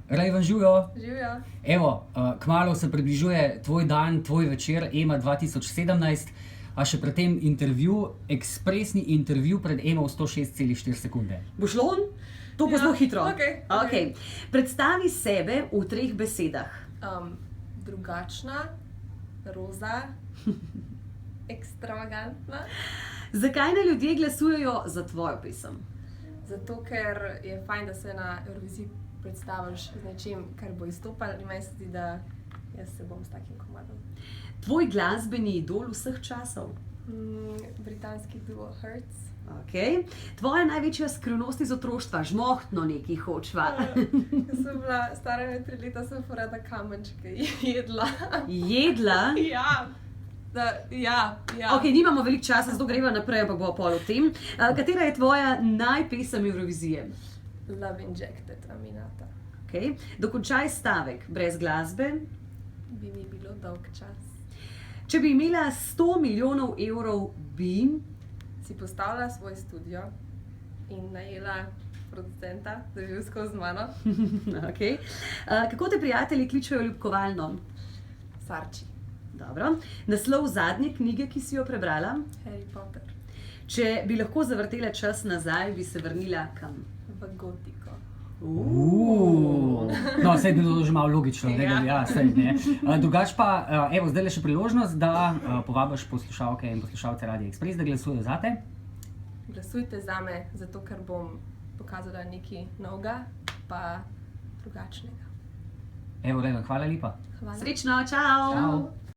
Rejvan, živijo. Živijo. Evo, kmalu se približuje tvoj dan, tvoj večer, EMA 2017, a še pred tem intervju, ekspresni intervju pred EMA v 106,4 sekunde. Bo šlo? To bo zelo hitro. Okej. Predstavi sebe v 3 besedah. Drugačna, roza, ekstravagantna. Zakaj ne ljudje glasujejo za tvojo pesem? Zato, ker je fajn, da se na Evroviziji predstaviš z nečim, kar bo izstopalo, in meni se zdi, da jaz se bom s takim komadom. Tvoj glasbeni idol vseh časov? Britanski duo Hertz. Okay. Tvoja največja skrivnost iz otroštva, žmohtno nekaj hočva. Ko sem bila stara 3 leta, sem porada kamenčke jedla. Jedla? Ja. Ok, nimamo veliko časa, zato greva naprej, ampak bo pol o tem. Katera je tvoja najpesem Evrovizije? Love Injected, Aminata. Okay. Dokončaj stavek, brez glasbe. Bi mi bilo dolg čas. Če bi imela 100 milijonov evrov, bi... Si postavila svoj studio in najela producenta, da bi bil skozi z mano. Okay. Kako te prijatelji kličejo ljubkovalno? Sarči. Dobro. Naslov zadnje knjige, ki si jo prebrala? Harry Potter. Če bi lahko zavrtela čas nazaj, bi se vrnila kam? V gotiko. No, saj je bilo že malo logično, ja, saj ne. Drugač pa, evo, zdaj le še priložnost, da povabiš poslušalke in poslušalce Radia Ekspres, da glasujejo zate. Glasujte zame, zato ker bom pokazala nekaj novega, pa drugačnega. Evo, Rejvan, hvala lepa. Hvala. Srečno, čau! Čau.